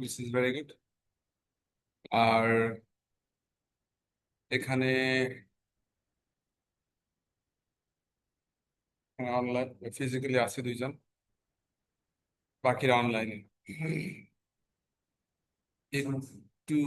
which is very good. আর এখানে online physically আছে দুইজন, বাকিরা অনলাইনে। একটু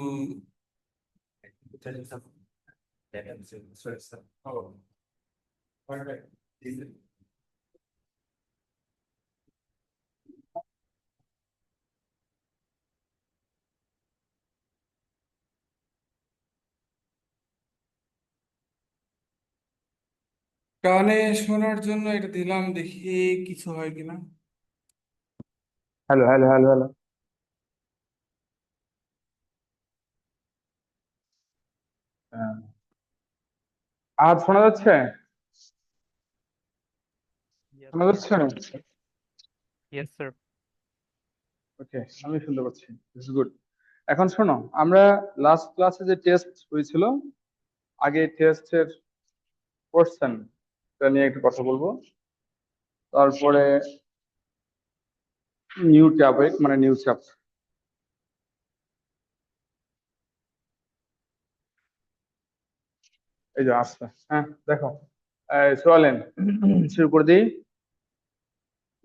কানে শোনার জন্য এটা দিলাম, দেখি কিছু হয় কিনা। Hello hello hello hello. আজ শোনা যাচ্ছে? Yes, শোনা sir. যাচ্ছে? Yes, sir. ওকে, আমি শুনতে পাচ্ছি। It's good. এখন শোনো, আমরা লাস্ট ক্লাসে যে টেস্ট হয়েছিল, আগে টেস্টের কোশ্চেন নিয়ে একটু কথা বলবো। তারপরে নিউ টপিক, মানে নিউ চ্যাপ্টার। এই যে আসছে, হ্যাঁ দেখো। সোয়ালেন শুরু করে দিই।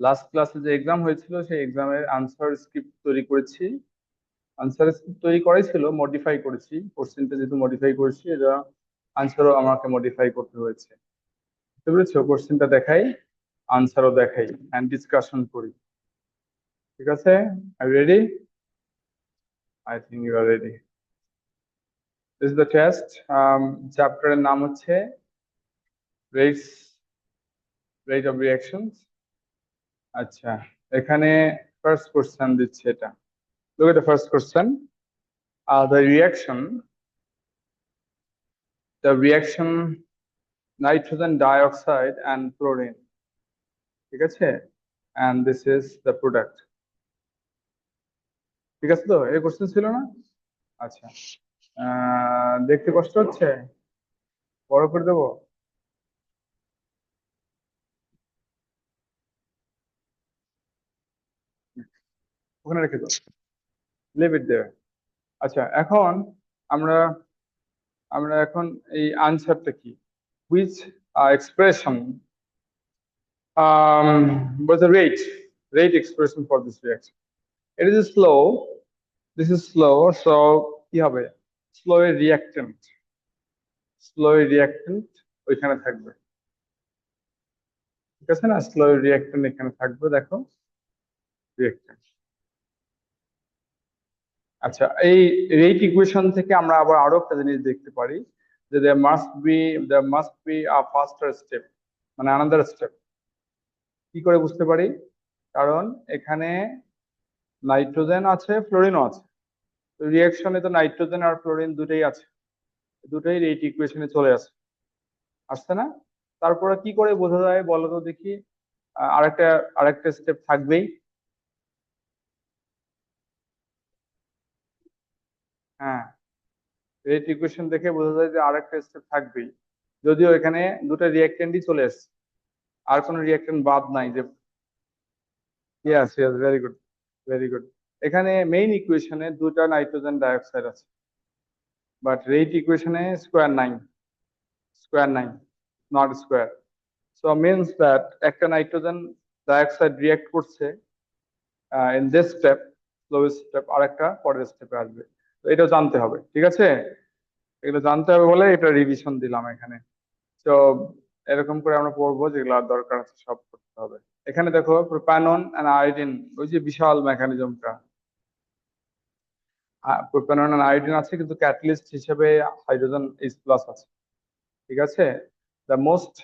লাস্ট ক্লাসে যে এক্সাম হয়েছিল সেই এক্সামের আনসার স্ক্রিপ্ট তৈরি করেছি। আনসার স্ক্রিপ্ট তৈরি করাই ছিল, মডিফাই করেছি। কোশ্চেনটা যেহেতু মডিফাই করেছি, এটা আনসারও আমাকে মডিফাই করতে হয়েছে। বুঝতে পেরেছো? কোশ্চেনটা দেখাই, আনসারও দেখাই, এন্ড ডিসকাশন করি। ঠিক আছে? আর ready? I think you are ready. This is the test. চ্যাপ্টারের নাম হচ্ছে রেটস, রেট অফ রিয়াকশনস। আচ্ছা, এখানে ফার্স্ট কোশ্চেন দিচ্ছে এটা। Look at the first question. The reaction nitrogen dioxide and chlorine. ঠিক আছে? And this is the product. ঠিক আছে তো? এই কোশ্চেন ছিল না? আচ্ছা, দেখতে কষ্ট হচ্ছে? বড় করে দেবো? ওখানে রেখে দাও, লিভ ইট দেয়ার। আচ্ছা, এখন আমরা আমরা এখন এই আনসারটা কি, which expression was the rate expression for this reaction. It is slow, this is slow, so কি হবে? স্লো রিঅ্যাক্টেন্ট ওইখানে থাকবে। ঠিক আছে না? স্লো রিঅ্যাক্টেন্ট এখানে থাকবে, দেখো রিঅ্যাক্টেন্ট। আচ্ছা, এই রেট ইকুয়েশন থেকে আমরা আবার আরো একটা জিনিস দেখতে পারি, যে there must be a faster step, মানে another step। কি করে বুঝতে পারি? কারণ এখানে নাইট্রোজেন আছে, ফ্লোরিনও আছে। রিঅ্যাকশনে তো নাইট্রোজেন আর ফ্লোরিন দুটোই আছে, দুটোই রেট ইকুয়েশনে চলে আসে, আসছে না? তারপরে কি করে বোঝা যায় বলো তো দেখি? আরেকটা আরেকটা স্টেপ থাকবেই। হ্যাঁ, রেট ইকুয়েশন দেখে বোঝা যায় যে আরেকটা স্টেপ থাকবেই, যদিও এখানে দুটো রিঅ্যাকটেন্টই চলে এসছে, আর কোনো রিঅ্যাকটেন্ট বাদ নাই যে। Yes yes, very good, very good. এখানে মেইন ইকুয়েশনে দুটো নাইট্রোজেন ডাইঅক্সাইড আছে, বাট রেট ইকুয়েশনে স্কোয়ার নাই, not square. So means that একটা নাইট্রোজেন ডাইঅক্সাইড রিঅ্যাক্ট করছে in this step, slow step, আর একটা পরের স্টেপে আসবে। তো এটা জানতে হবে, ঠিক আছে? এগুলো জানতে হবে বলে এটা রিভিশন দিলাম এখানে। তো এরকম করে আমরা পড়বো, যেগুলো আর দরকার আছে সব করতে হবে। এখানে দেখো, প্রোপ্যানন এন্ড আয়োডিন, ওই যে বিশাল মেকানিজমটা। প্রোপ্যানন এন্ড আয়োডিন আছে, কিন্তু ক্যাটালিস্ট হিসেবে হাইড্রোজেন H+ আছে। ঠিক আছে? The most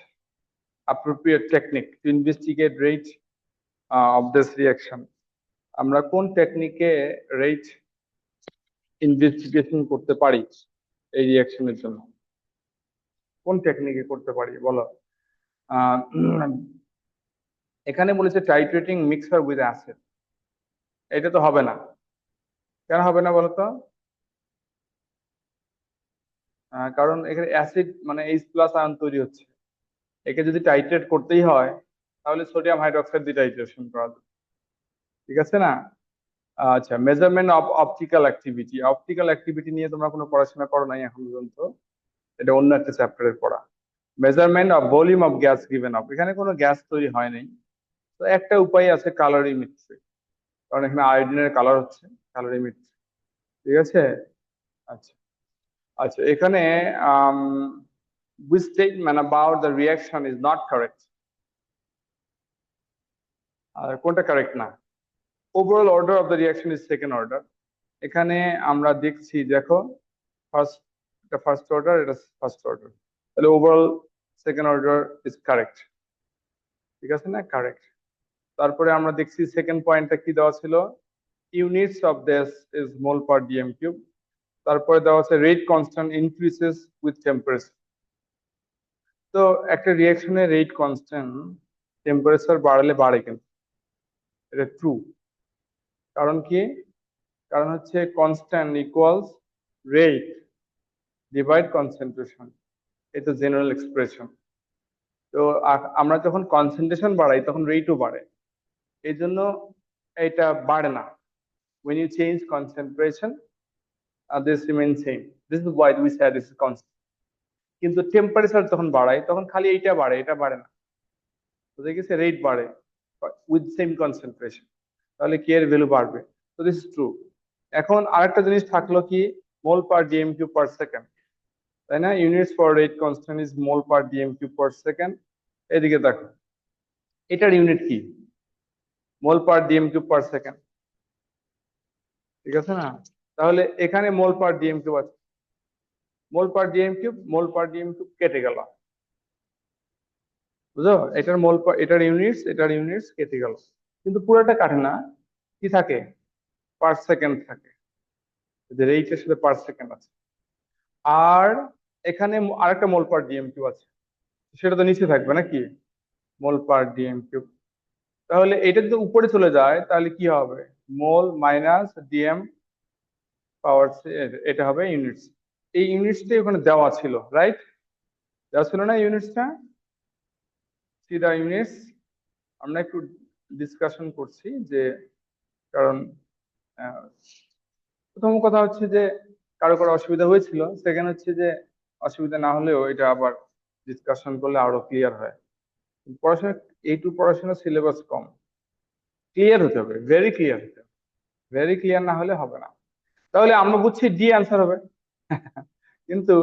appropriate technique to investigate rate of this reaction. আমরা কোন টেকনিকে রেট ইনভেস্টিগেশন করতে পারি এই রিয়াকশনের জন্য? কোন টেকনিকে করতে পারি বলো? আহ, এখানে বলেছে টাইট্রেটিং মিক্সার উইথ অ্যাসিড। এটা তো হবে না। কেন হবে না বলতো? কারণ এখানে অ্যাসিড মানে H+ আয়ন তৈরি হচ্ছে। একে যদি টাইট্রেট করতেই হয়, তাহলে সোডিয়াম হাইড্রোক্সাইড দিয়ে টাইট্রেশন করা যাবে। ঠিক আছে না? আচ্ছা, মেজারমেন্ট অফ অপটিক্যাল অ্যাক্টিভিটি নিয়ে তোমরা কোনো পড়াশোনা করো নাই এখন পর্যন্ত, এটা অন্য একটা চ্যাপ্টারের পড়া। Measurement of volume of gas given of, এখানে কোনো গ্যাস তৈরি হয় নাই, তো একটা উপায় আছে কালারিমেট্রি, কারণ এখানে আয়োডিনের কালার হচ্ছে কালারিমেট্রি, ঠিক আছে। আচ্ছা আচ্ছা, এখানে which statement about the reaction is not correct, আর কোনটা কারেক্ট না? Overall order of the reaction is second order, এখানে আমরা দেখছি দেখো ফার্স্ট, এটা ফার্স্ট অর্ডার, এটা ফার্স্ট অর্ডার, তাহলে overall second order is correct, ঠিক আছে না, কারেক্ট। তারপরে আমরা দেখছি সেকেন্ড পয়েন্টটা কি দেওয়া ছিল, units of this is mole per dm cube, তারপরে দেওয়া আছে rate constant increases with temperature. তো একটা রিয়াকশনের রেট কনস্ট্যান্ট টেম্পারেচার বাড়ালে বাড়ে, কিন্তু এটা ট্রু। কারণ কি? কারণ হচ্ছে constant equals rate divide concentration, এটা জেনারেল এক্সপ্রেশন। তো আমরা যখন কনসেন্ট্রেশন বাড়াই তখন রেটও বাড়ে, এই জন্য এটা বাড়ে না। when you change concentration, this remains same, this is why we say this is constant। কিন্তু টেম্পারেচার যখন বাড়াই তখন খালি এইটা বাড়ে, এটা বাড়ে না, বুঝে গেছে, রেট বাড়ে উইথ সেম কনসেন্ট্রেশন, তাহলে কে এর ভ্যালু বাড়বে। তো দিস ইজ ট্রু। এখন আরেকটা জিনিস থাকলো কি, mole per dm cube per second, তাই না, units for rate constant is mole per dm cube per second. এদিকে দেখো এটার ইউনিট কি, mole per dm cube per second, ঠিক আছে না, তাহলে এখানে মোল পার ডিএম কিউব আছে, মোল পার ডিএম কিউব, মোল পার ডিএম কিউব কেটে গেল, বুঝো, এটার মোল পার, এটার ইউনিটস কেটে গেল, কিন্তু পুরোটা কাটে না, কি থাকে, পার সেকেন্ড থাকে, যে রেটের সাথে পার সেকেন্ড আছে। আর এখানে আরেকটা মোল পার ডিএম কিউব আছে, সেটা তো নিচে থাকবে নাকি, মোল পার ডিএম কিউব। তাহলে এটা যদি উপরে চলে যায় তাহলে কি হবে, মোল মাইনাস ডিএম পাওয়ার, এটা হবে ইউনিটস। এই ইউনিটসটাই ওখানে দেওয়া ছিল, রাইট, দেওয়া ছিল না ইউনিটসটা, সি দা ইউনিটস। আমরা একটু ডিসকাশন করছি যে, কারণ প্রথম কথা হচ্ছে যে কারো কারো অসুবিধা হয়েছিল, সেকেন্ড হচ্ছে যে অসুবিধা না হলেও এটা আবার ডিসকাশন করলে আরো ক্লিয়ার হয়। পড়াশোনা এইটু পড়াশোনার সিলেবাস কম, ক্লিয়ার হতে হবে, ভেরি ক্লিয়ার হতে হবে, ভেরি ক্লিয়ার না হলে হবে না। তাহলে আমরা বুঝছি ডি অ্যান্সার হবে, কিন্তু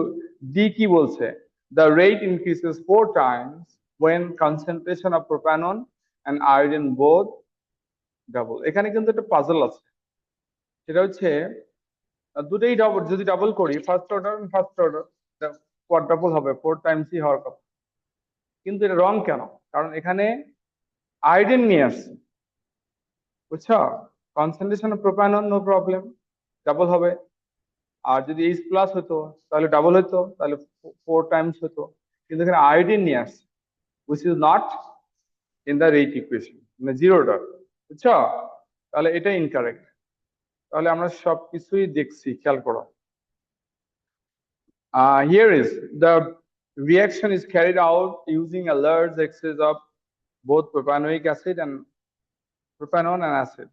ডি কি বলছে, the rate increases 4 Times when concentration of propanol and iodine both double. এখানে কিন্তু একটা পাজল আছে, সেটা হচ্ছে দুটোই ডাবল, যদি ডাবল করি ফার্স্ট অর্ডার কোয়াড্রাপল হবে, 4 টাইমসই হওয়ার কথা, কিন্তু এটা রং কেন, কারণ এখানে আয়োডিন নিয়ে আসছে, বুঝছো, concentration of propanol no problem, double হবে। আর যদি এইচ প্লাস হতো তাহলে ডাবল হতো, তাহলে 4 টাইমস হতো, কিন্তু এখানে আয়োডিন নিয়ে আসছে, which is not in the rate equation, মানে জিরো অর্ডার, বুঝছো, তাহলে এটা ইনকারেক্ট। তাহলে আমরা সবকিছুই দেখছি, খেয়াল করো। Here is the reaction is carried out using a large excess of both propanoic acid and propanol and acid,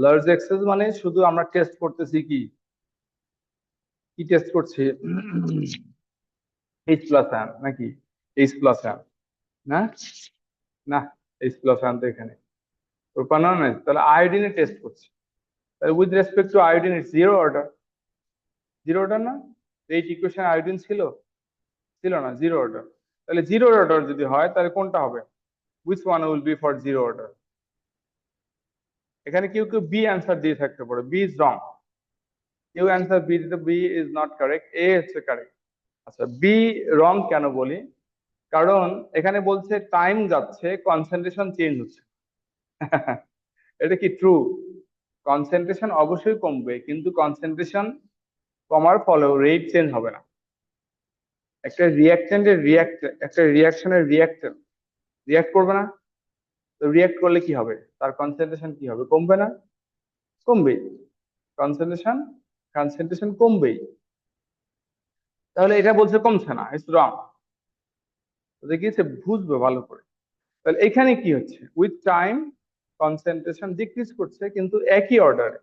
large excess মানে শুধু আমরা টেস্ট করতেছি কি কি টেস্ট করছি, এইচ প্লাস আয়ন নাকি, এইচ প্লাস আয়ন না, না এইচ প্লাস আয়ন তো এখানে, প্রোপানল নাই, তাহলে আয়োডিনে টেস্ট করছি, তাহলে with respect two iodine it's zero order না, এইট ইকুয়েশন আয়োডিন ছিল না, জিরো অর্ডার। তাহলে জিরো অর্ডার যদি হয় তাহলে কোনটা হবে, which one will be for zero order? এখানে কেউ কেউ বি অ্যান্সার দিয়ে থাকতে পারে, বি ইজ রং, কেউ অ্যান্সার বি দিতে, বি ইজ নট কারেক্ট, এ হচ্ছে কারেক্ট। আচ্ছা, বি রং কেন বলি, কারণ এখানে বলছে টাইম যাচ্ছে কনসেন্ট্রেশন চেঞ্জ হচ্ছে। এটা কি ট্রু? কনসেন্ট্রেশন অবশ্যই কমবে, কিন্তু কনসেন্ট্রেশন কমার ফলেও রেট চেঞ্জ হবে না। একটা রিয়াকশনের রিয়াক্ট করবে না, তো রিয়াক্ট করলে কি হবে, তার কনসেন্ট্রেশন কি হবে, কমবে না, কমবেই, কনসেন্ট্রেশন কমবেই। তাহলে এটা বলছে কমছে না, ইটস রং, বুঝে গিয়েছে, বুঝবে ভালো করে। তাহলে এখানে কি হচ্ছে, উইথ টাইম কনসেন্ট্রেশন ডিক্রিজ করছে কিন্তু একই অর্ডারে,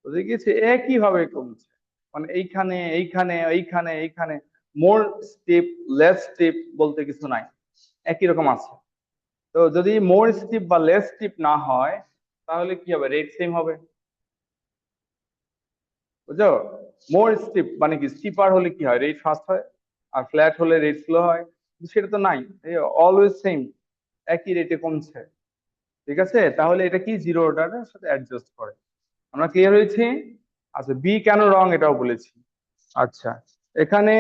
বুঝে গেছে, একই ভাবে কমছে। মানে এইখানে এইখানে এইখানে এইখানে মোর স্টেপ লেস স্টেপ বলতে কিছু নাই, একই রকম আছে। তো যদি মোর স্টিপ বা লেস স্টিপ না হয় তাহলে কি হবে, রেট সেম হবে, বুঝছো? মোর স্টিপ মানে কি, স্টিপার হলে কি হয়, রেট ফাস্ট হয়, আর ফ্ল্যাট হলে রেট স্লো হয়, কিন্তু সেটা তো নাই, অলওয়েজ সেম, একই রেটে কমছে। ঠিক আছে, তাহলে এটা কি জিরো অর্ডারের সাথে অ্যাডজাস্ট করে। আমরা ক্লিয়ার হয়েছি? আচ্ছা, বি কেন রং এটাও বলেছি। আচ্ছা, এখানে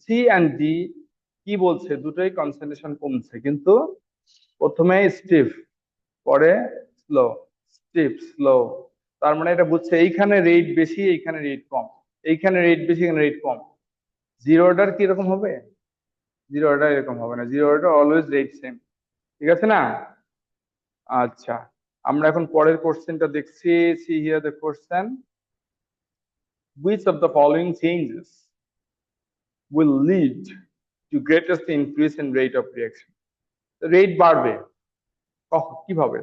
সি অ্যান্ড ডি কি বলছে, দুটোই কনসেন্ট্রেশন কমছে, কিন্তু প্রথমে স্টিফ, পরে স্লো, স্টিফ স্লো। তার মানে এটা বুঝছে এইখানে রেট বেশি এইখানে রেট কম, এইখানে রেট বেশি এখানে রেট কম। জিরো অর্ডার কি এরকম হবে? জিরো অর্ডার এরকম হবে না, zero order always rate same. ঠিক আছে না? আচ্ছা, আমরা এখন পরের কোশ্চেনটা দেখছি। C here the question, which of the following changes will lead to greatest increase in rate of reaction? Rate বাড়বে কখন, কিভাবে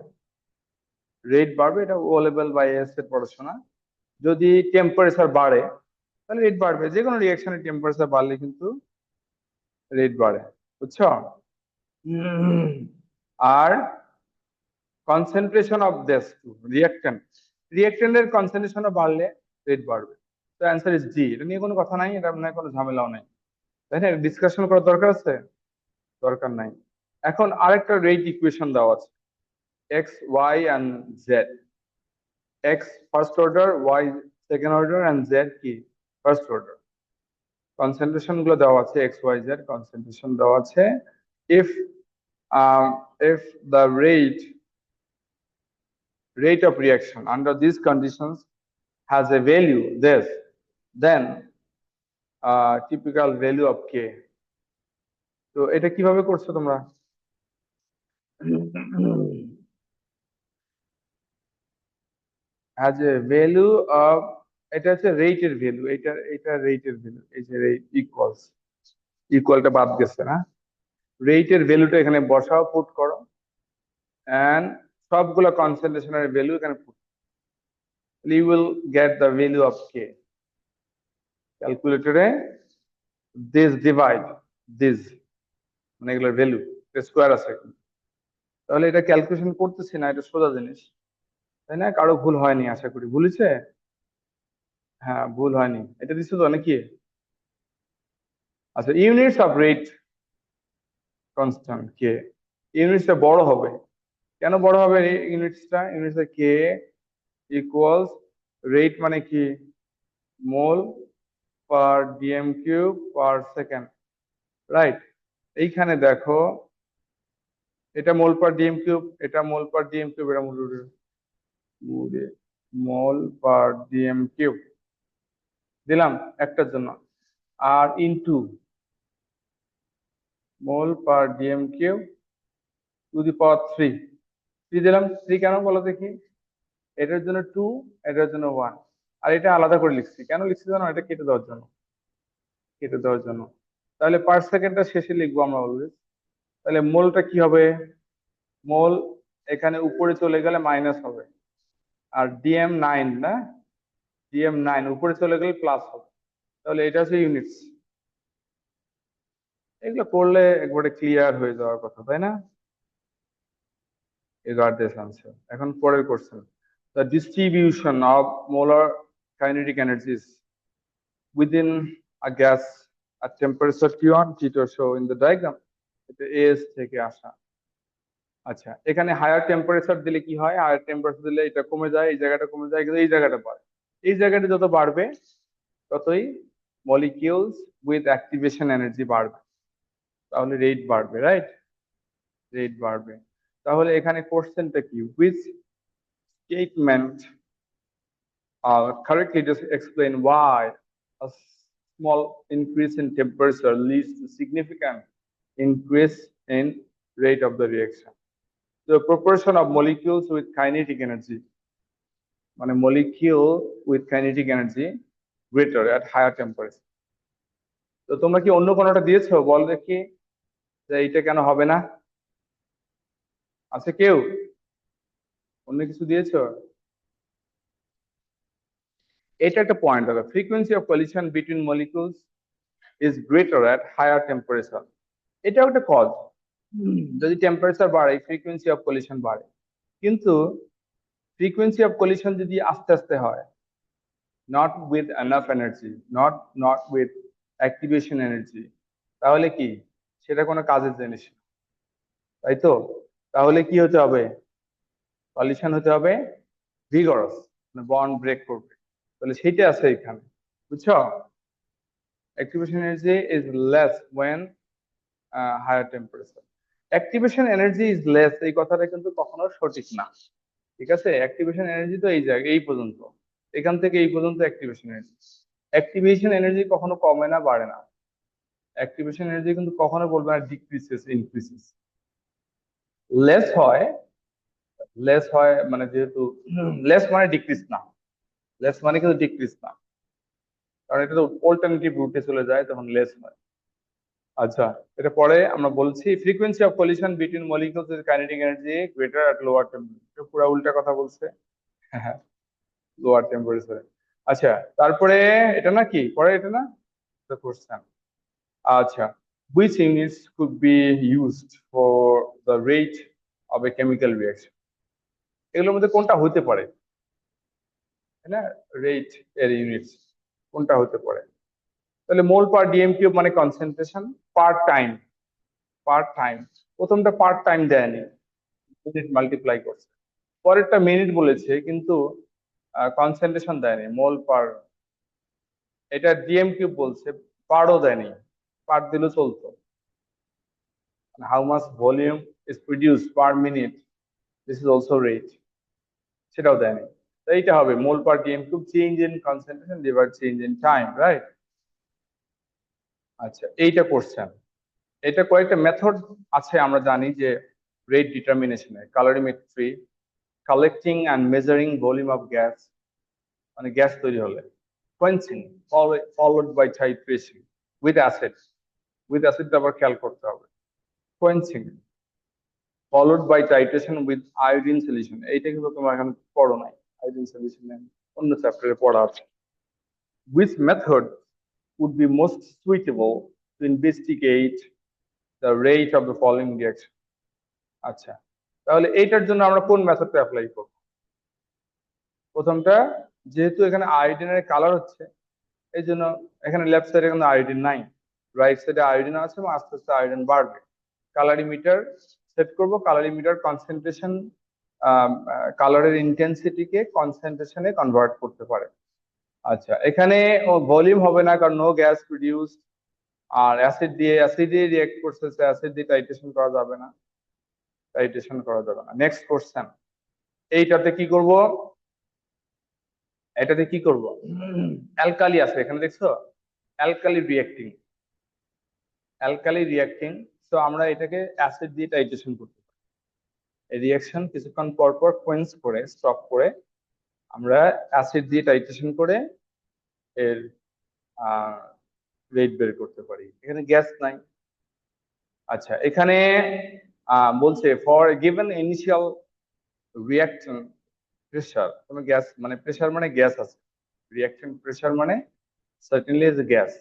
রেট বাড়বে? এটা ও লেভেল বা এস এর পড়াশোনা। যদি টেম্পারেচার বাড়ে তাহলে রেট বাড়বে, যে কোনো রিয়াকশনের টেম্পারেচার বাড়লে কিন্তু রেট বাড়ে, বুঝছো? আর concentration of this two reactant, রিয়াক্টেন্টের কনসেন্ট্রেশনও বাড়লে রেট বাড়বে। তো অ্যান্সার ইজ ডি, এটা নিয়ে কোনো কথা নাই, এটা নিয়ে কোনো ঝামেলাও নাই, তাই না? ডিসকাশন করার দরকার আছে? দরকার নাই। এখন আরেকটা রেট ইকুয়েশন দেওয়া আছে, X Y and Z. X first order, Y second order, and Z কি ফার্স্ট অর্ডার। কনসেন্ট্রেশন গুলো দেওয়া আছে, এক্স ওয়াই জেড কনসেন্ট্রেশন দেওয়া আছে। If if the rate of reaction under these conditions has a value this, then typical value of k. তো এটা কিভাবে করছো তোমরা? has a value of, এটা হচ্ছে রেটের ভ্যালু, এটা রেটের ভ্যালু, এই যে রেট ইকুয়ালস, ইকুয়ালটা বাদ গেছে না, রেটের ভ্যালুটা এখানে বসাও, পুট করো, এন্ড সবগুলো কনসেন্ট্রেশনের ভ্যালু এখানে put, you will get the value of k. ক্যালকুলেটরে this divide this, মানে এগুলোর ভ্যালু স্কোয়ার আছে এখন। তাহলে এটা ক্যালকুলেশন করতেছি না, এটা সোজা জিনিস, তাই না? কারো ভুল হয়নি আশা করি, ভুলেছে? হ্যাঁ, ভুল হয়নি, এটা দিচ্ছে তো নাকি? আচ্ছা, ইউনিটস অফ রেট কনস্ট্যান্ট কে, ইউনিটসটা বড় হবে, কেন বড় হবে ইউনিটসটা? ইউনিটসটা কে ইকুয়ালস রেট মানে কি, mole per dm cube per second, right? এইখানে দেখো, এটা মোল পার ডিএম কিউব, এটা মোল পার ডিএম কিউব, এটা মোল পার ডিএম কিউব দিলাম একটার জন্য, আর into mole per dm cube to the power 3, 3 দিলাম। 3 কেন বলো দেখি? এটার জন্য 2, এটার জন্য 1, আর এটা আলাদা করে লিখছি, কেন লিখছি জানো? এটা কেটে দেওয়ার জন্য, কেটে দেওয়ার জন্য। তাহলে পার সেকেন্ডটা শেষে লিখবো আমরা অলওয়েজ। তাহলে মোলটা কি হবে? মোল এখানে উপরে চলে গেলে মাইনাস হবে, আর ডিএম 9 না, ডিএম 9 উপরে চলে গেলে প্লাস হবে। তাহলে এটা হচ্ছে ইউনিটস। এগুলো করলে একবারে ক্লিয়ার হয়ে যাওয়ার কথা, তাই না? You got this answer. এখন পরের question, the distribution of molar kinetic energies within a gas at temperature T1 T2 show in the diagram, এটা এস থেকে আসা। আচ্ছা, এখানে হায়ার টেম্পারেচার দিলে কি হয়? হায়ার টেম্পারেচার দিলে এটা কমে যায়, এই জায়গাটা কমে যায়, কিন্তু এই জায়গাটা বাড়ে। এই জায়গাটা যত বাড়বে ততই মলিকিউলস উইথ অ্যাক্টিভেশন এনার্জি বাড়বে, তাহলে রেট বাড়বে, রাইট? রেট বাড়বে। তাহলে এখানে কোশ্চেনটা কি, which statement correctly just explain why a small increase in temperature leads to significant increase in rate of the reaction? The proportion of molecules with kinetic energy, মানে molecule with kinetic energy greater at higher temperature. তো তোমরা কি অন্য কোনোটা দিয়েছো? বল দেখি যে এইটা কেন হবে না, আছে কেউ? অন্য কিছু দিয়েছো? এটা একটা পয়েন্ট হবে, frequency of collision between molecules is greater at higher temperature. এটাও একটা কজ, যদি টেম্পারেচার বাড়ে ফ্রিকোয়েন্সি অফ কলিশন বাড়ে। কিন্তু ফ্রিকোয়েন্সি অফ কলিশন যদি আস্তে আস্তে হয়, not with enough energy, not with activation energy, তাহলে কি সেটা কোনো কাজের জিনিস না, তাই তো? তাহলে কি হতে হবে? কলিশন হতে হবে ভিগরাস, মানে বন্ড ব্রেক করবে। তাহলে সেইটা আছে এখানে, বুঝছো? Activation energy is less when higher temperature. Activation energy is less এই কথাটা কিন্তু কখনো সঠিক না, ঠিক আছে? অ্যাক্টিভেশন এনার্জি তো এই জায়গায় এই পর্যন্ত, এখান থেকে এই পর্যন্ত অ্যাক্টিভেশন এনার্জি। অ্যাক্টিভেশন এনার্জি কখনো কমে না, বাড়ে না। অ্যাক্টিভেশন এনার্জি কিন্তু কখনো বলবে না ডিক্রিসেস, ইনক্রিসেস। লেস হয়, লেস হয় মানে যেহেতু লেস মানে ডিক্রিস না, লেস মানে কিন্তু ডিক্রিস না, কারণ এটা তো অল্টারনেটিভ রুটে চলে যায়, তখন লেস হয়। আচ্ছা, এটা পরে আমরা বলছি, frequency of collision between molecules is kinetic energy greater at lower temperature. পুরো উল্টা কথা বলছে, হ্যাঁ, লোয়ার টেম্পারেচারে। আচ্ছা, তারপরে এটা না কি পরে, এটা না কোশ্চেন। আচ্ছা, which units could be used for the rate of a chemical reaction? এগুলোর মধ্যে কোনটা হতে পারে, তাই না? রেট এর ইউনিটস কোনটা হতে পারে? তাহলে মোল পার ডিএম কিউব মানে কনসেন্ট্রেশন, পার টাইম, পার টাইম। প্রথমটা পার টাইম দেয়নি, মিনিট মাল্টিপ্লাই করছে, পরেরটা মিনিট বলেছে কিন্তু কনসেন্ট্রেশন দেয়নি, মোল পার। এটা ডিএম কিউব বলছে, পারও দেয়নি, পার দিলেও চলতো। How much volume is produce per minute, this is also rate, সেটাও দেয়নি। তো এইটা হবে mole per dm cube, change in concentration divide change in time, right? আচ্ছা, এইটা কোশ্চেন। এটা কয়েকটা মেথড আছে আমরা জানি যে রেট ডিটারমিনেশনে, calorimetry, collecting and measuring volume of gas, মানে গ্যাস তৈরি হলে, quenching, followed by titration with acid, with অ্যাসিডটা আবার খেয়াল করতে হবে, quenching followed by titration with iodine solution. এইটা কিন্তু তোমার এখন পড়ো নাই, আয়োডিন সলিউশন অন্য চ্যাপ্টারে পড়া আছে। Which method would be most suitable to investigate the rate of the following reaction? আচ্ছা, তাহলে এইটার জন্য আমরা কোন মেথডটা অ্যাপ্লাই করব? প্রথমটা, যেহেতু এখানে আয়োডিনের কালার হচ্ছে, এই জন্য এখানে লেফট সাইডে কিন্তু আয়োডিন নাই, রাইট সাইডে আয়োডিন আছে এবং আস্তে আস্তে আয়োডিন বাড়বে। কালারিমিটার সেট করব, কালারিমিটার কনসেন্ট্রেশন, কালারের ইন্টেন্সিটিকে কনসেন্ট্রেশনে কনভার্ট করতে পারে। আচ্ছা, এখানে ভলিউম হবে না কারণ নো গ্যাস প্রডিউস, আর অ্যাসিড দিয়ে রিয়েক্ট করছে, অ্যাসিড দিয়ে টাইট্রেশন করা যাবে না, টাইট্রেশন করা যাবে না। নেক্সট কোশ্চেন, এইটাতে কি করব? এটাতে কি করব? অ্যালকালি আছে এখানে, দেখছো? Alkali রিয়েক্টিং, alkali রিয়েক্টিং। তো আমরা এটাকে অ্যাসিড দিয়ে টাইট্রেশন করতে পারি। এই রিঅ্যাকশন কিছুক্ষণ পর পর কোয়েন্স করে, স্টপ করে আমরা অ্যাসিড দিয়ে টাইট্রেশন করে এর রেট বের করতে পারি। এখানে গ্যাস নাই। আচ্ছা, এখানে বলছে for given initial reaction pressure, কোনো গ্যাস মানে প্রেশার মানে গ্যাস আছে, রিঅ্যাকশন প্রেশার মানে certainly is a gas.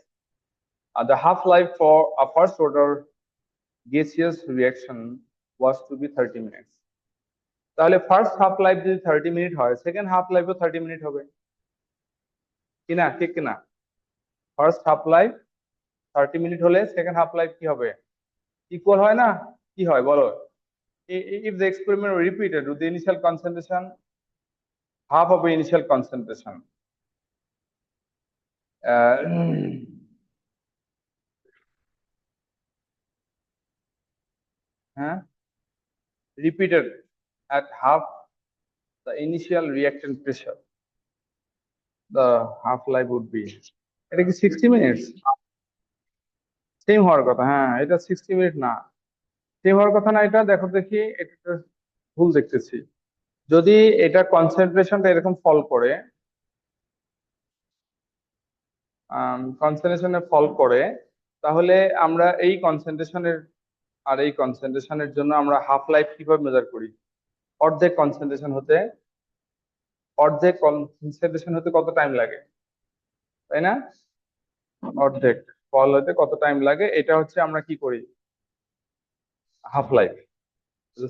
The half-life for a first order gaseous reaction was to be 30 minutes. তাহলে ফার্স্ট হাফ লাইফ যদি 30 মিনিট হয়, সেকেন্ড হাফ লাইফও 30 মিনিট হবে কিনা, ঠিক কিনা? ফার্স্ট হাফ লাইফ 30 মিনিট হলে সেকেন্ড হাফ লাইফ কি হবে? ইকুয়াল হয় না? কি হয় বলো? if the experiment were repeated with the initial concentration half of the initial concentration, হ্যাঁ, repeated at half the initial reactant pressure, the half life would be, এটা কি 60 মিনিটস? সেম হওয়ার কথা, হ্যাঁ, এটা 60 মিনিট না, সেম হওয়ার কথা না। এটা দেখো দেখি, এটা ভুল দেখতেছি। যদি এটা কনসেন্ট্রেশনটা এরকম ফল করে, কনসেন্ট্রেশনে ফল করে, তাহলে আমরা এই কনসেন্ট্রেশনের আর এই কনসেন্ট্রেশনের জন্য আমরা হাফ লাইফ কিভাবে মেজার করি? অর্ধেক কনসেন্ট্রেশন হতে কত টাইম লাগে, তাই না? অর্ধেক ফল হতে কত টাইম লাগে, এটা হচ্ছে আমরা কি করি, half life.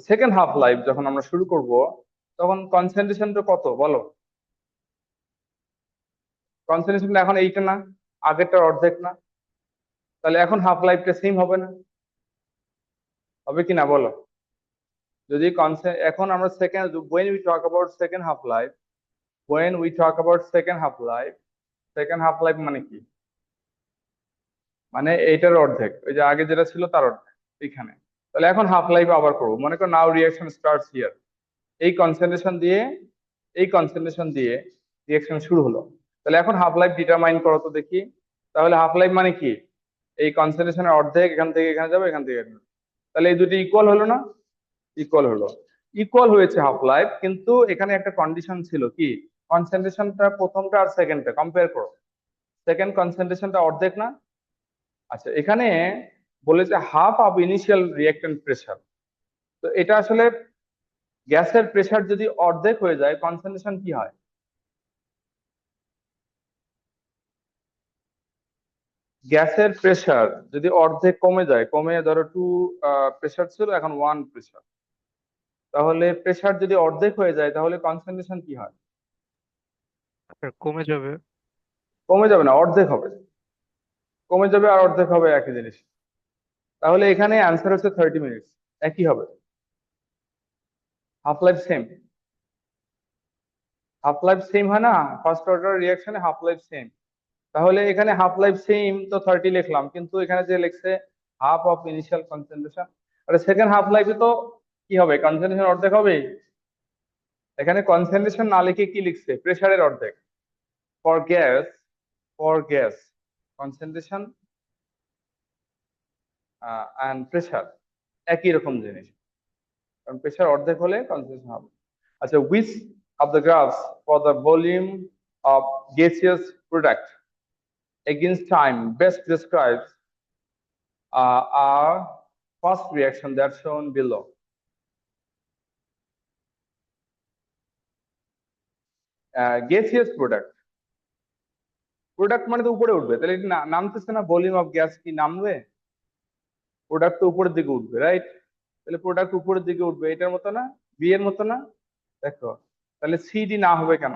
Second half life যখন আমরা শুরু করব, তখন কনসেন্ট্রেশনটা কত বলো? কনসেন্ট্রেশনটা এখন এইটা না, আগেরটার অর্ধেক না? তাহলে এখন হাফ লাইফটা সেম হবে না? হবে কি না বলো? যদি এখন আমরা second, when we talk about second half life, when we talk about second half life মানে কি? মানে এইটার অর্ধেক, ওই যে আগে যেটা ছিল তার অর্ধেক এখানে। তাহলে এখন হাফ লাইফ আবার করবো, মনে করো নাও রিয়াকশন স্টার্টস হিয়ার। এই কনসেন্ট্রেশন দিয়ে রিয়াকশন শুরু হলো। তাহলে এখন হাফ লাইফ ডিটারমাইন করো তো দেখি। তাহলে হাফ লাইফ মানে কি? এই কনসেন্ট্রেশনের অর্ধেক এখান থেকে এখানে যাবে, এখান থেকে এখানে। তাহলে এই দুটি ইকুয়াল হলো না? ইকুয়াল হলো। ইকুয়াল হয়েছে হাফ লাইফ, কিন্তু এখানে একটা কন্ডিশন ছিল কি, কনসেন্ট্রেশনটা প্রথমটা আর সেকেন্ডটা কম্পেয়ার করো। সেকেন্ড কনসেন্ট্রেশনটা অর্ধেক না? আচ্ছা, এখানে বলেছে half of initial reactant pressure. তো এটা আসলে গ্যাসের প্রেসার যদি অর্ধেক হয়ে যায়, কনসেন্ট্রেশন কি হয়? গ্যাসের প্রেসার যদি অর্ধেক কমে যায়, কমে ধরো 2 প্রেসার ছিল, এখন 1 প্রেসার, তাহলে প্রেসার যদি অর্ধেক হয়ে যায় তাহলে কনসেন্ট্রেশন কি হয়? স্যার কমে যাবে। কমে যাবে না, অর্ধেক হবে। কমে যাবে আর অর্ধেক হবে একই জিনিস। তাহলে এখানে অ্যান্সার হচ্ছে 30 মিনিটস, একই হবে। Half life same, half life same হয় না? ফার্স্ট অর্ডার রিয়াকশনে হাফ লাইফ সেম। তাহলে এখানে হাফ লাইফ সেম তো 30 লিখলাম, কিন্তু এখানে যে লিখছে হাফ অফ ইনিশিয়াল কনসেন্ট্রেশন, আর সেকেন্ড হাফ লাইফে তো কি হবে, কনসেন্ট্রেশন অর্ধেক হবে। এখানে কনসেন্ট্রেশন না লিখে কি লিখছে, প্রেসারের অর্ধেক। For gas, concentration and pressure একই রকম জিনিস, কারণ প্রেসার অর্ধেক হলে কনসেন্ট্রেশন হবে। আচ্ছা, which of the graphs for the volume of gaseous product against time best describes our first reaction that's shown below? Gaseous product মানে তো উপরে উঠবে, তাহলে এটা নামতেছে না, ভলিউম অফ গ্যাস কি নামবে? প্রোডাক্ট তো উপরের দিকে উঠবে, রাইট? তাহলে প্রোডাক্ট উপরের দিকে উঠবে, এটার মতো না, বি এর মতো না? দেখো, তাহলে সিডি না হবে কেন?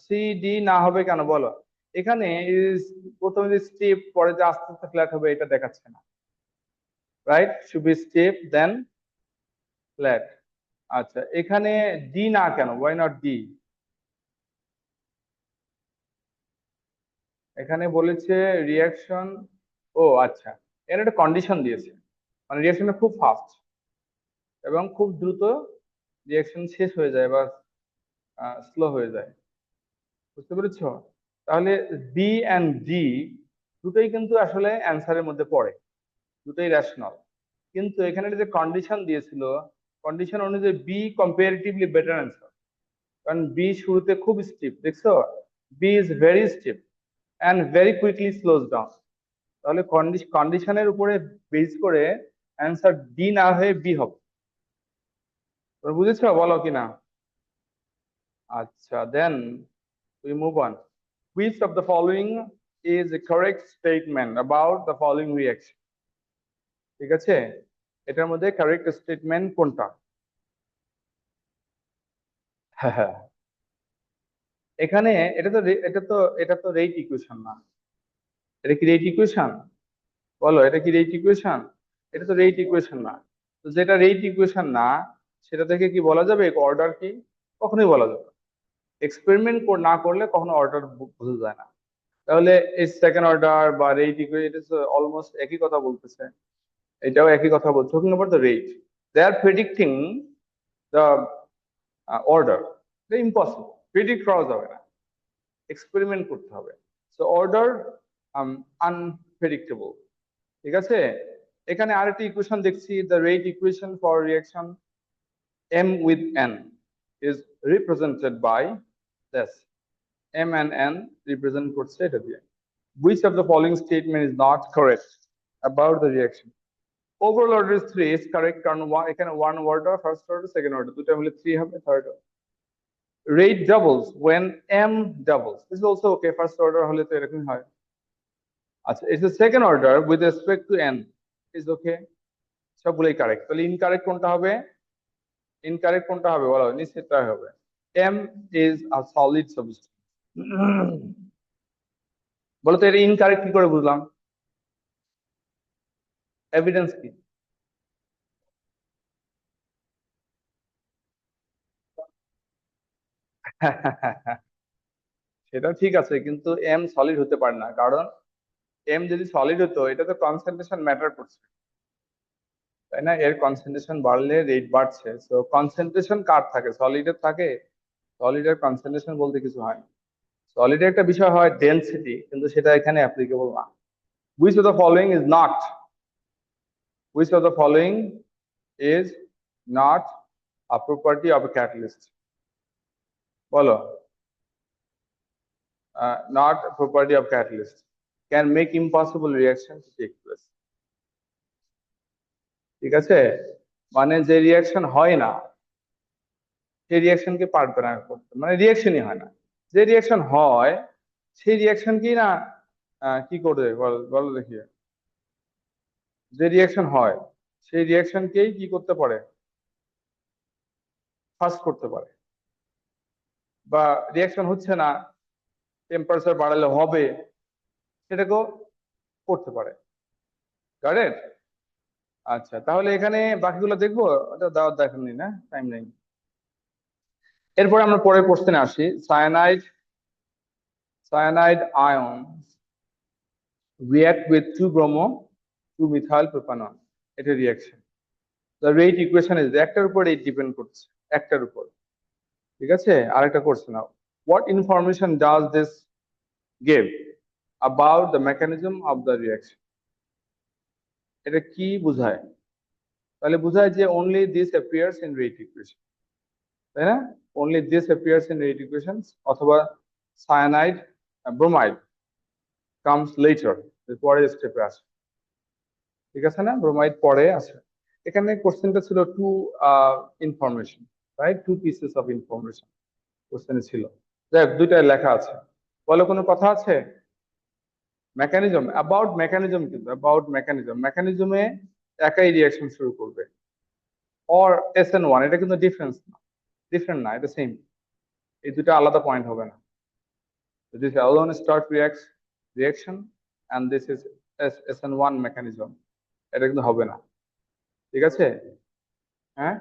সিডি না হবে কেন বলো? এখানে প্রথমে যে স্টেপ, পরে যে আস্তে আস্তে ফ্ল্যাট হবে, এটা দেখাচ্ছে না, right? Should be step then flat. আচ্ছা, এখানে ডি না কেন, ওয়াই নট ডি? এখানে বলেছে রিয়াকশন, ও আচ্ছা, এর একটা কন্ডিশন দিয়েছে, মানে রিয়াকশনটা খুব ফাস্ট এবং খুব দ্রুত রিয়াকশন শেষ হয়ে যায় বা স্লো হয়ে যায়, বুঝতে পেরেছো? তাহলে বি এন্ড ডি দুটোই কিন্তু আসলে অ্যান্সারের মধ্যে পড়ে, দুটোই রেশনাল। কিন্তু এখানে যে কন্ডিশন দিয়েছিল, কন্ডিশন অনুযায়ী বি কম্পারেটিভলি বেটার অ্যান্সার, কারণ বি শুরুতে খুব স্টিপ, দেখছো? B is very steep and very quickly slows down. তাহলে কন্ডিশনের উপরে বেস করে অ্যান্সার ডি না হয়ে বি হবে। তোমরা বুঝেছো বলো কিনা? আচ্ছা, দেন we move on. Which of the following is a correct statement about the following reaction? ঠিক আছে, এটার মধ্যে কারেক্ট স্টেটমেন্ট কোনটা? হ্যাঁ, এখানে এটা তো রেট ইকুয়েশন না। এটা কি রেট ইকুয়েশন? বলো, এটা কি রেট ইকুয়েশন? এটা তো রেট ইকুয়েশন না। তো যেটা রেট ইকুয়েশন না, সেটা থেকে কি বলা যাবে অর্ডার কি? কখনোই বলা যাবে না। এক্সপেরিমেন্ট না করলে কখনো অর্ডার বোঝা যায় না। তাহলে এই সেকেন্ড অর্ডার বা রেট ইকুয়েশন, এটা অলমোস্ট একই কথা বলতেছে, এটাও একই কথা বলছে। Talking about the rate, they are predicting the order, এটা ইম্পসিবল, প্রেডিক্ট করা যাবে না, এক্সপেরিমেন্ট করতে হবে। সো অর্ডার আনপ্রেডিক্টেবল, ঠিক আছে? এখানে আরেকটা ইকুয়েশন দেখছি, the rate equation for reaction m with n is represented by this, m and n represent করছে এটা দিয়ে। Which of the following statement is not correct about the reaction? Overall order is 3 is correct, কারণ এখানে 1 order, first order, second order, দুটো মিলে 3 হবে, third order. Rate doubles when m doubles. This is also okay, first order হলে তো এরকমই হয়। আচ্ছা, it's the second order with respect to n is okay, সবগুলোই কারেক্ট। তাহলে ইনকারেক্ট কোনটা হবে? ইনকারেক্ট কোনটা হবে বলো, নিশ্চিতটা হবে m is a solid substance। বলো তো এটা ইনকারেক্ট কি করে বুঝলাম? এভিডেন্স কি? সেটা ঠিক আছে, কিন্তু এম সলিড হতে পারে না, কারণ এম যদি সলিড হতো এটা তো কনসেন্ট্রেশন ম্যাটার করছে, তাই না? এর কনসেন্ট্রেশন বাড়লে রেট বাড়ছে, তো কনসেন্ট্রেশন কার থাকে? সলিডের থাকে। সলিডের কনসেন্ট্রেশন বলতে কিছু হয় না। সলিডের একটা বিষয় হয় ডেনসিটি, কিন্তু সেটা এখানে অ্যাপ্লিকেবল না। which of the following is not which of the following is not a property of a catalyst? বলো। Not a property of catalyst, can make impossible reaction to take place। ঠিক আছে, মানে যে reaction হয় না সেই রিয়াকশনকে পারবে না করতে, মানে রিয়াকশনই হয় না। যে রিয়াকশন হয় সেই রিয়াকশন কি না কি করবে বল, বলো দেখি। যে রিয়াকশন হয় সেই রিয়াকশনকেই কি করতে পারে? ফাস্ট করতে পারে। বা রিয়াকশন হচ্ছে না, টেম্পারেচার বাড়ালে হবে, সেটাকেও করতে পারে। কারেক্ট। আচ্ছা, তাহলে এখানে বাকিগুলো দেখবো, ওটা দাওয়াত দেখেননি না, টাইম নেই। এরপরে আমরা পরের কোশ্চেনে আসি। Cyanide ion react with 2-bromo 2-methyl propanol, এটা reaction. the rate equation is একটার উপর এই ডিপেন্ড করছে, একটার উপর। ঠিক আছে, আরেকটা question now. what information does this give about the mechanism of the reaction? এটা কি বোঝায়? তাহলে বোঝায় যে only this appears in rate equation, তাই না? only this appears in rate equations, অথবা সায়ানাইড ব্রোমাইড comes later, এর পরের স্টেপে আসে। ঠিক আছে না, ব্রোমাইড পরে আসে। এখানে কোশ্চেনটা ছিল two information, right? 2 pieces of information কোশ্চেনে ছিল। যাই হোক, দুইটাই লেখা আছে। বলো, কোনো কথা আছে? মেকানিজম, অ্যাবাউট মেকানিজম, কিন্তু অ্যাবাউট মেকানিজম, মেকানিজমে একাই রিয়াকশন শুরু করবে। অর SN1, এটা কিন্তু ডিফারেন্ট না, এটা সেম। এই দুটো আলাদা পয়েন্ট হবে না। This alone start reaction and this is SN1 mechanism, এটা কিন্তু হবে না। ঠিক আছে, হ্যাঁ।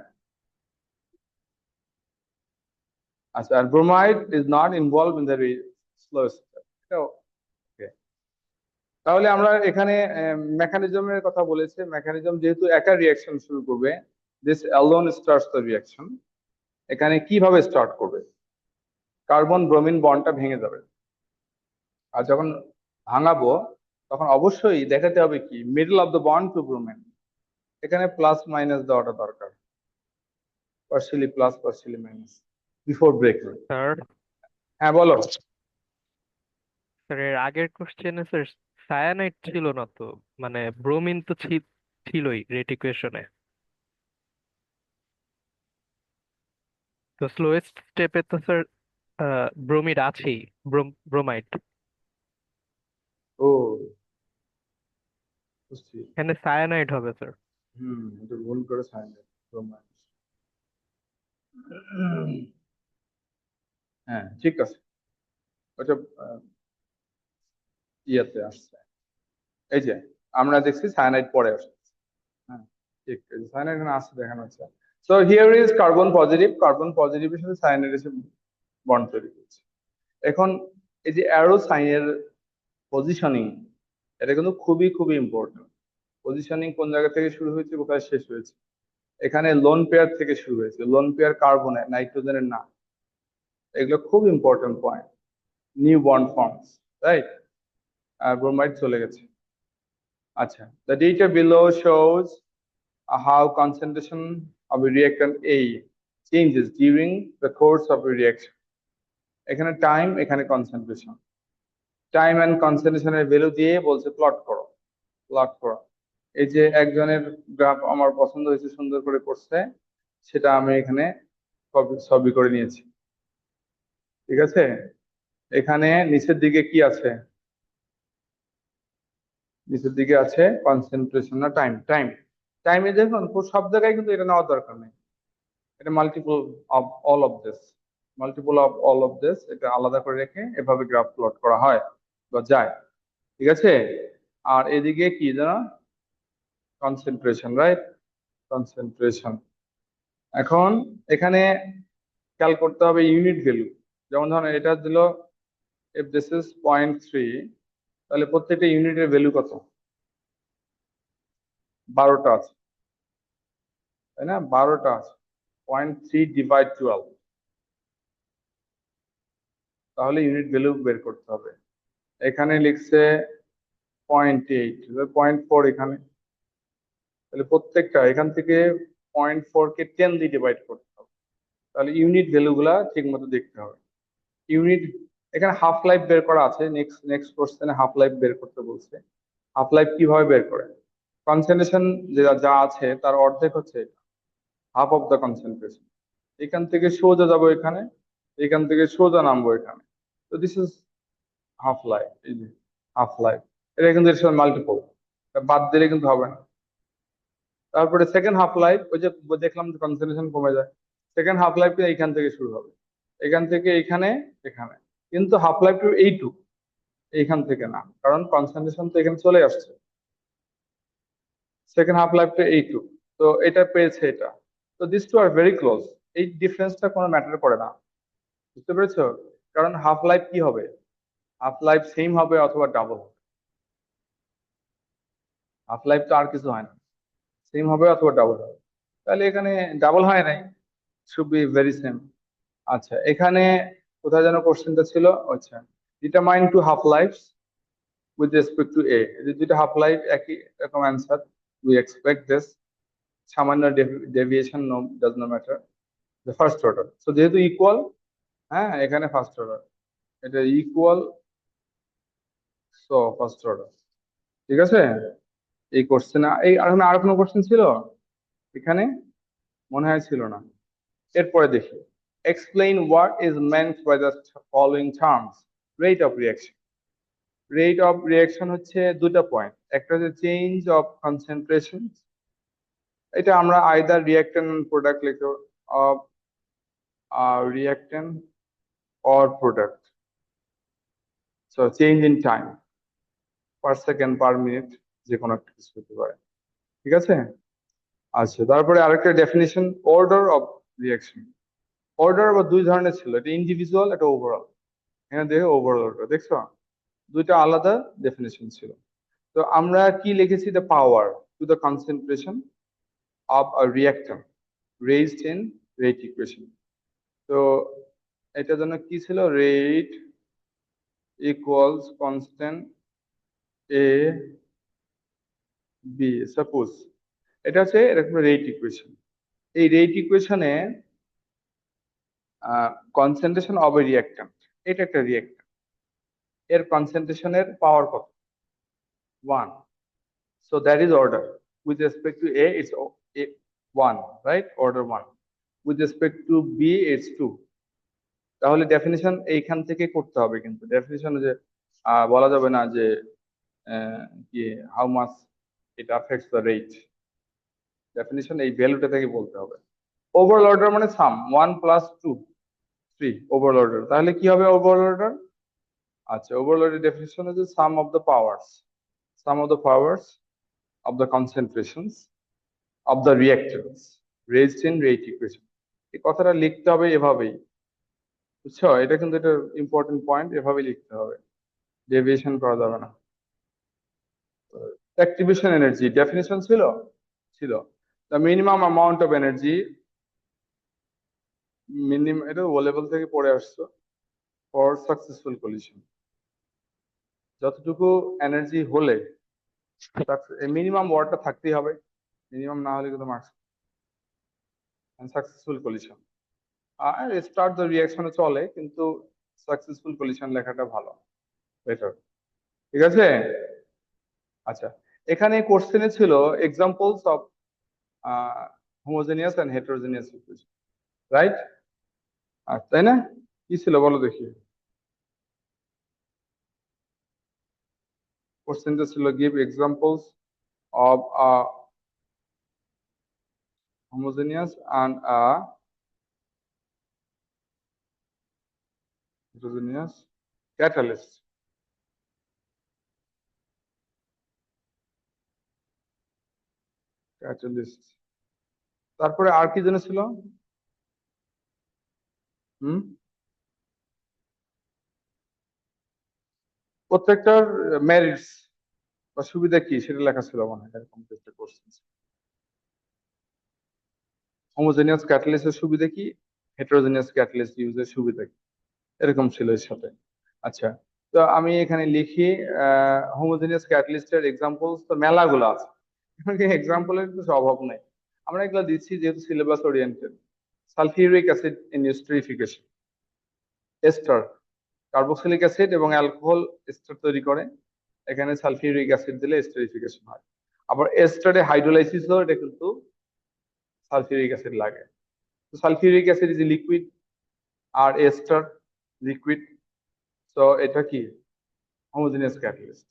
আচ্ছা, আর bromide is not involve in the slow step, এটাও ওকে। তাহলে আমরা এখানে মেকানিজমের কথা বলেছে। মেকানিজম যেহেতু একা রিয়াকশন শুরু করবে, this alone starts the reaction. এখানে কিভাবে স্টার্ট করবে? কার্বন ব্রোমিন বন্ডটা ভেঙে যাবে, আর যখন ভাঙাবো তখন অবশ্যই দেখাতে হবে কি middle of the bond to bromine, এখানে প্লাস মাইনাস দেওয়াটা দরকার, partially plus partially minus before breaking. Sir, হ্যাঁ বলো। স্যার এর আগের কোশ্চেনে স্যার সায়ানাইড ছিল না তো, মানে ব্রোমিন তো ছিলই রেট ইকুয়েশনে। তো স্লোয়েস্ট স্টেপে তো স্যার ব্রোমিড আছেই, ব্রোমাইড। ও, বুঝছি। এখানে সায়ানাইড হবে স্যার। এটা ভুল করে সাইন ব্রোমাইড। হ্যাঁ ঠিক আছে, ওটা ইয়েতে আসছে। এই যে আমরা দেখছি সায়ানাইড পরে আসছে। হ্যাঁ ঠিক আছে, সায়ানাইড এখানে আসছে দেখানো হচ্ছে। So here is carbon positive, carbon পজিটিভের সাথে সায়ানাইড এসে বন্ড তৈরি করছে। এখন এই যে অ্যারো সাইনের পজিশনিং, এটা কিন্তু খুবই খুবই ইম্পর্টেন্ট। পজিশনিং কোন জায়গা থেকে শুরু হয়েছে, কোথায় শেষ হয়েছে। এখানে লোন পেয়ার থেকে শুরু হয়েছে, লোন পেয়ার কার্বনের, নাইট্রোজেনের না। এগুলো খুব important point. New bond forms, right? আর ব্রোমাইড চলে গেছে। আচ্ছা, the data below shows how concentration of a reactant A changes during the course of a reaction. এখানে টাইম, এখানে কনসেন্ট্রেশন। টাইম এন্ড কনসেন্ট্রেশনের ভ্যালু দিয়ে বলছে প্লট করো। এই যে একজনের গ্রাফ আমার পছন্দ হয়েছে, সুন্দর করে করছে, সেটা আমি এখানে ছবি করে নিয়েছি। ঠিক আছে, এখানে নিচের দিকে কি আছে? নিচের দিকে আছে কনসেন্ট্রেশন না টাইম? টাইমে দেখুন সব জায়গায় কিন্তু এটা নেওয়ার দরকার নেই। এটা multiple of all of this, multiple of all of this, এটা আলাদা করে রেখে এভাবে গ্রাফ প্লট করা হয় বা যায়। ঠিক আছে, আর এদিকে কি জানো? Concentration, right? কনসেন্ট্রেশন। এখন এখানে খেয়াল করতে হবে ইউনিট ভ্যালু। যেমন ধরেন এটা দিল if this is 0.3, তাহলে প্রত্যেকটা ইউনিটের ভ্যালু কত? 12টা আছে, তাই না? 12টা আছে। 0.3 ডিভাইড 12, তাহলে ইউনিট ভ্যালু বের করতে হবে। এখানে লিখছে 0.8, 0.4 এখানে, তাহলে প্রত্যেকটা এখান থেকে 0.4 কে 10 দিয়ে ডিভাইড করতে হবে। তাহলে ইউনিট ভ্যালু গুলা ঠিক মতো দেখতে হবে। ইউনিট, এখানে হাফ লাইফ বের করা আছে, নেক্সট কোশ্চেনে হাফ লাইফ বের করতে বলছে। হাফ লাইফ কিভাবে বের করে? কনসেন্ট্রেশন যা আছে তার অর্ধেক হচ্ছে হাফ অফ দ্য কনসেন্ট্রেশন। এখান থেকে সোজা যাবো এখানে, এখান থেকে সোজা নামবো এখানে। তো দিস ইজ হাফ লাইফ। এই যে হাফ লাইফ, এটা কিন্তু এর সাথে মাল্টিপল, বাদ দিলে কিন্তু হবে না। তারপরে সেকেন্ড হাফ লাইফ, ওই যে দেখলাম যে কনসেন্ট্রেশন কমে যায়, সেকেন্ড হাফ লাইফ এইখান থেকে শুরু হবে, এখান থেকে এখানে, এখানে। কিন্তু হাফ লাইফ টু এইটু, এইখান থেকে না, কারণ কনসেন্ট্রেশন তো এখানে চলে আসছে। Second half life two eight two, তো এটা পেয়েছে এটা। তো this two are very close, এই ডিফারেন্সটা কোনো ম্যাটার করে না। বুঝতে পেরেছো? কারণ হাফ লাইফ কি হবে? হাফ লাইফ সেম হবে অথবা ডাবল হবে। হাফ লাইফ তো আর কিছু হয় না, সেম হবে অথবা ডাবল হবে। তাহলে এখানে ডাবল হয় নাই, শুড বি ভেরি সেম। আচ্ছা, এখানে কোথায় যেন কোশ্চেনটা ছিল? আচ্ছা, determine to half lifes with respect to A. এই যে দুইটা হাফ লাইফ একই রকম অ্যান্সার, উই এক্সপেক্ট দিস, সামান্য deviation no, does no matter. First order, so যেহেতু ইকুয়াল, হ্যাঁ এখানে ফার্স্ট অর্ডার, এটা ইকুয়াল, সো ফার্স্ট অর্ডার। ঠিক আছে, এই কোশ্চেন, এই আর কোনো কোশ্চেন ছিল এখানে? মনে হয় ছিল না। এরপরে দেখি, explain what is meant by the following terms. Rate of reaction. Rate of reaction হচ্ছে দুটা পয়েন্ট, একটা হচ্ছে চেঞ্জ অফ কনসেন্ট্রেশন, এটা আমরা আইদার রিয়াক্টেন্ট প্রোডাক্ট লিখতে, of reactant or product, so change in time, per second, per minute, যে কোনো একটা কিছু হতে পারে। ঠিক আছে, আচ্ছা তারপরে আরেকটা definition, order of reaction. Order আবার দুই ধরনের ছিল, এটা ইন্ডিভিজুয়াল, এটা ওভারঅল। এখানে দেখো ওভারঅল অর্ডার, দেখছো? দুইটা আলাদা ডেফিনেশন ছিল। তো আমরা কি লিখেছি? The power to the concentration of a reactant raised in rate equation. তো এটার জন্য কি ছিল? Rate equals constant A B, suppose এটা হচ্ছে এরকম রেট ইকুয়েশন। এই রেট ইকুয়েশনে কনসেন্ট্রেশন অফ এ রিয়াক্ট্যান্ট, এটা একটা রিয়াক্ট্যান্ট, এর কনসেন্ট্রেশনের পাওয়ার কত? 1, so that is order. With respect to A, it's 1, right? Order 1. With respect to B, it's 2. তাহলে ডেফিনিশন এইখান থেকে করতে হবে, কিন্তু ডেফিনিশন যে বলা যাবে না যে কি how much it affects the rate. Definition এই ভ্যালুটা থেকে বলতে হবে। ওভারঅল অর্ডার মানে সাম 1 প্লাস 2 3, ওভারঅল অর্ডার। তাহলে কি হবে ওভারঅল অর্ডার? আচ্ছা, ওভারঅল অর্ডার ডেফিনিশন হচ্ছে sum of the powers, sum of the powers of the concentrations of the reactants raised in rate equation। এই কথাটা লিখতে হবে এভাবেই, বুঝছো? এটা কিন্তু এটা ইম্পর্টেন্ট পয়েন্ট, এভাবে লিখতে হবে, ডেভিয়েশন করা যাবে না। অ্যাক্টিভেশন এনার্জি ডেফিনিশন ছিল, ছিল the minimum amount of energy, minimum, এটা ও লেভেল থেকে পড়ে আসছো, ফর সাকসেসফুল কলিশন। যতটুকু এনার্জি হলে মিনিমাম ওয়ার্ডটা থাকতেই হবে, মিনিমাম না হলে কিন্তু মার্কস। সাকসেসফুল কলিশন আর স্টার্ট দ্য রিয়াকশনে চলে, কিন্তু সাকসেসফুল কলিশন লেখাটা ভালো, বেটার। ঠিক আছে, আচ্ছা এখানে কোশ্চেনে ছিল examples of homogeneous and heterogeneous equation, right? তাই না? কি ছিল বলো দেখি। কোশ্চেনটা ছিল give examples of homogeneous and heterogeneous catalyst. Catalyst, তারপরে আর কি যেন ছিল? হুম, প্রত্যেকটার মেরিটস বা সুবিধা কি সেটা লেখা ছিল মনে হয়, এরকম একটা কোশ্চেন। হোমোজেনিয়াস ক্যাটালিস্টের সুবিধা কি, হেটেরোজেনিয়াস ক্যাটালিস্ট ইউজের সুবিধা কি, এরকম ছিল এর সাথে। আচ্ছা, তো আমি এখানে লিখি হোমোজেনিয়াস ক্যাটালিস্টের এক্সাম্পলস তো মেলাগুলো আছে, এক্সাম্পলের কিছু অভাব নাই। আমরা এগুলো দিচ্ছি যেহেতু syllabus oriented. Sulphuric acid in esterification, ester carboxylic acid এবং অ্যালকোহল এস্টার তৈরি করে, এখানে সালফিউরিক অ্যাসিড দিলে এস্টারিফিকেশন হয়। আবার এস্টারে হাইড্রোলাইসিসও এটা কিন্তু সালফিউরিক অ্যাসিড লাগে। তো সালফিউরিক অ্যাসিড ইজ লিকুইড আর এস্টার লিকুইড, তো এটা কি হোমোজেনিয়াস ক্যাটালিস্ট।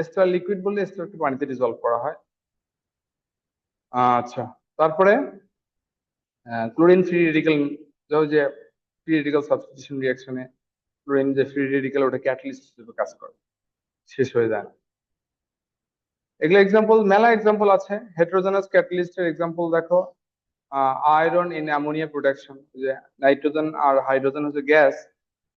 এস্টার লিকুইড বললে এস্টারকে পানিতে ডিজলভ করা হয়। আচ্ছা, তারপরে ক্লোরিন ফ্রি রেডিক্যাল, যে ফ্রি রেডিক্যাল সাবস্টিটিউশন রিঅ্যাকশনে ক্লোরিন যে ফ্রি রেডিক্যাল ওটা ক্যাটালিস্ট হিসেবে কাজ করে, শেষ হয়ে যায় না। এগুলো এক্সাম্পল, মেলা এক্সাম্পল আছে। হেটেরোজেনাস ক্যাটালিস্টের এক্সাম্পল দেখো, আয়রন ইন অ্যামোনিয়া প্রোডাকশন, যে নাইট্রোজেন আর হাইড্রোজেন হচ্ছে গ্যাস,